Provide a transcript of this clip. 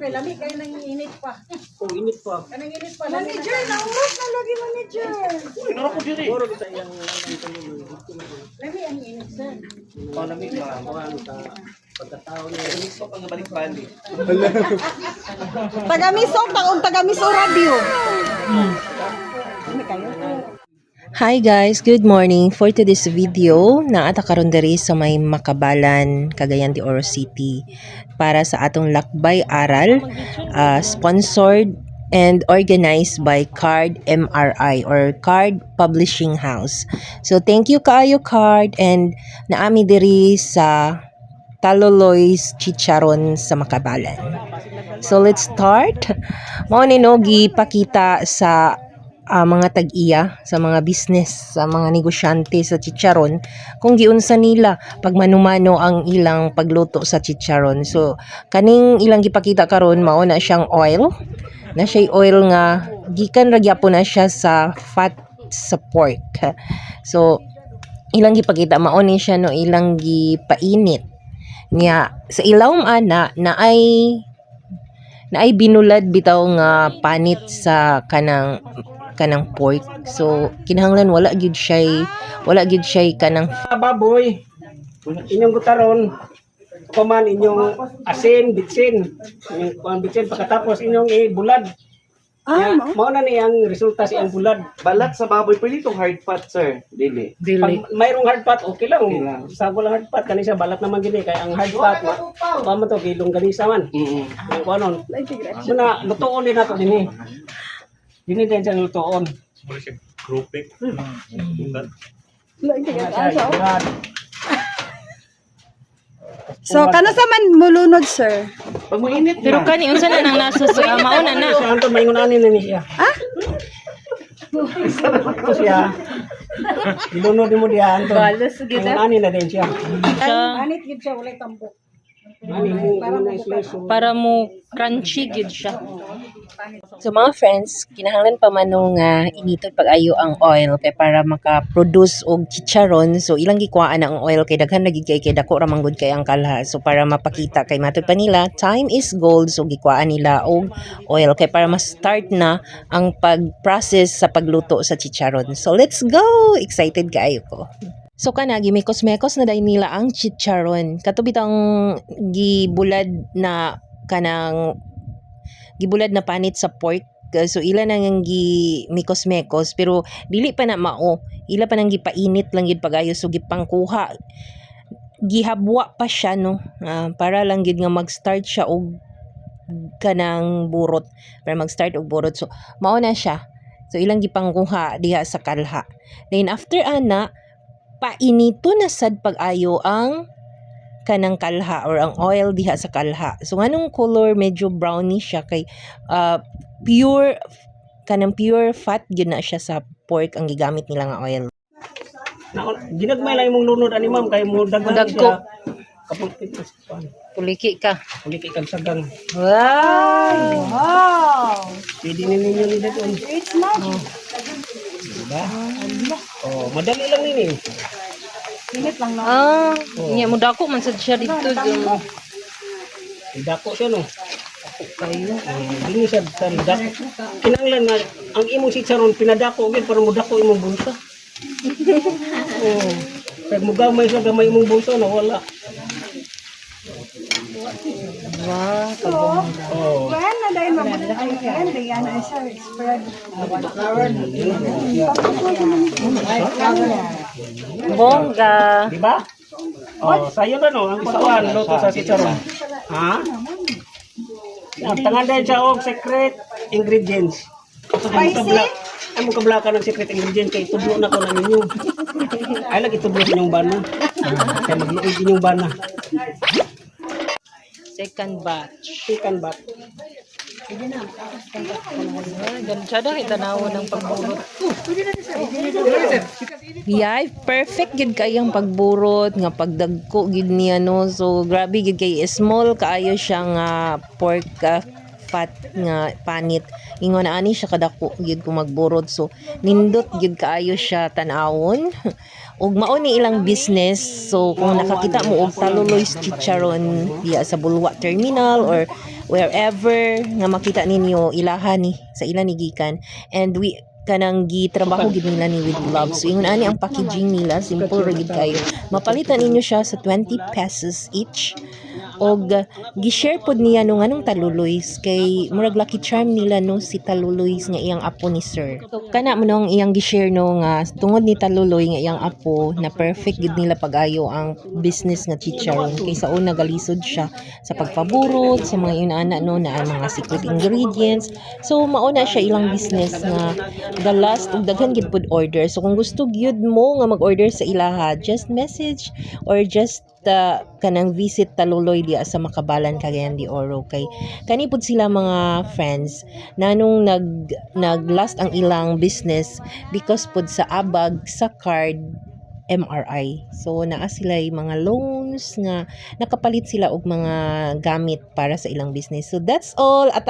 kay lami kay nang init pa. Oh, init pa. Kanang init pa. Manager, naurot na lagi manager. Ano ko diri? Puro kita yang Lami ang init sir. palamig ba? Mga ano ta pagkatao niya. Gusto pang balik-balik. Taga-miso, taga-miso radio. Hi guys, good morning. For today's video, naata karon diri sa may Makabalan, Cagayan de Oro City para sa atong lakbay aral, sponsored and organized by Card MRI or Card Publishing House. So thank you kaayo Card, and naami diri sa Taloloy's Chicharon sa Makabalan. So let's start. Mao ni no gipakita sa mga tag-iya, sa mga business, sa mga negosyante sa chicharon kung giunsa nila pag manumano ang ilang pagluto sa chicharon. So kaning ilang gipakita karon mao na siyang oil, na siya oil nga gikan ra gyapon na siya sa fat sa pork. So ilang gipakita mao ni siya no, ilang gipainit niya sa ilawom ana na ay binulad bitaw nga panit sa kanang pork. So kinahanglan wala gyud siya kanang Baboy. Inyong gutaron. Kuman inyong asin, bitsin. Inyong bitsin pagkatapos inyong ibulad. Mao na ni ang resulta sa iyang bulad. Balat sa baboy, pwede itong hard fat, sir. Dili. Pag mayroong hard fat, okay lang. Sago lang hard fat, kanisa balat naman gini. Kaya ang hard fat, paano to, gilong ganisa man. Ang kuanon. So na, lutoon din nato din eh. Dini din siya lutoon. So kana sa man mulunod sir. Pag mainit pero na. kani unsa na nang nasa mauna na. Siya anton maingunanin na ni siya. Ito siya. Ilunod mo diya anton. Maingunanin na din siya. Anit gid siya walay tambok. Ani mo na slice. Para mo crunchy gid siya. So mga friends, kinahanglan pa manong initod pag-ayo ang oil kay para maka-produce og chicharon. So ilang gikuhaan ang oil kay daghan lagi kay dako ra manggod kay ang kalha. So para mapakita kay matud pa nila, time is gold, so gikuhaan nila og oil kay para ma-start na ang pag-process sa pagluto sa chicharon. So let's go. Excited kaayo ko. So kana gimekos-mekos na dai nila ang chicharon. Katubit ang gibulad na panit sa pork. So ila nang gimekos-mekos pero dili pa na mao. Ila pa nang gipainit lang gid pagayo, so gipangkuha. Gihabwa pa siya no. Para lang gid nga mag-start siya og kanang burot. Para mag-start og burot. So mao na siya. So ilang gipangkuha diha sa kalha. Then after ana, painito na sad pag-ayo ang kanang kalha or ang oil diha sa kalha. So nganong color medyo brownish siya kay pure fat gyud na siya sa pork ang gigamit nila nga oil. Ginagmay lang imong lunod ani ma'am kay mo daghan siya. Kapulkit ko sa Puliki ka. Puliki kag sagang. Wow. Pwede ninyo ni dito. It's magic. Diba? Oh, madali lang nini. Init lang no. Nya mo dako man sad siya dito. Dako siya no. Kayo. Dili siya dako. Kinanglan nga ang imong chicharon pinadako gyud para mo dako imong bunta. Oh. Pag mo gamay siya gamay imong bunta na wala. Wow. Oh. When na dai mabuti ay kan diyan ay sir spread. Bongga. Diba? Oh, sayo na no ang pagkuhan luto sa chicharon. Ha? Ang tangan dahil siya og secret ingredients. Ay mo kabla ka ng secret ingredients kay itudlo na ko na ninyo. Ay lagi itudlo inyong bana. Kaya magluoy inyong bana. Second batch. Chicken bat. Ganchada kita nawon ng pagburot. Yeah, perfect gid kay ang pagburot nga pagdagko gid niya no. So grabe gid kay small kaayo siya nga pork fat nga panit. Ingon na ani siya kadako gid ko magburot. So nindot gid kaayo siya tan-awon. ug mao ni ilang business. So kung nakakita mo og Taloloy's Chicharon diya sa Bulwa Terminal or wherever nga makita ninyo ilaha ni sa ila ni gikan, and we kanang gitrabaho gid nila ni with love. So ingon ani ang packaging nila, simple ra gid kayo. Mapalitan ninyo siya sa 20 pesos each. Og gi-share pod niya no nganong taluloys kay murag lucky charm nila no si taluloys nga iyang apo ni sir. So kana mo nung iyang gi-share no nga tungod ni taluloy nga iyang apo na perfect gid nila pag-ayo ang business nga chicharon kay sa una galisod siya sa pagpaburot sa mga inana no na ang mga secret ingredients. So mauna siya ilang business nga the last ug daghan gid pod order. So kung gusto gyud mo nga mag-order sa ilaha, just message or just kanang visit taluloy dia sa Makabalan, Cagayan de Oro. Kay kani pud sila mga friends nanong nag last ang ilang business because pud sa abag sa card MRI. So naa sila mga loans nga nakapalit sila og mga gamit para sa ilang business. So that's all. At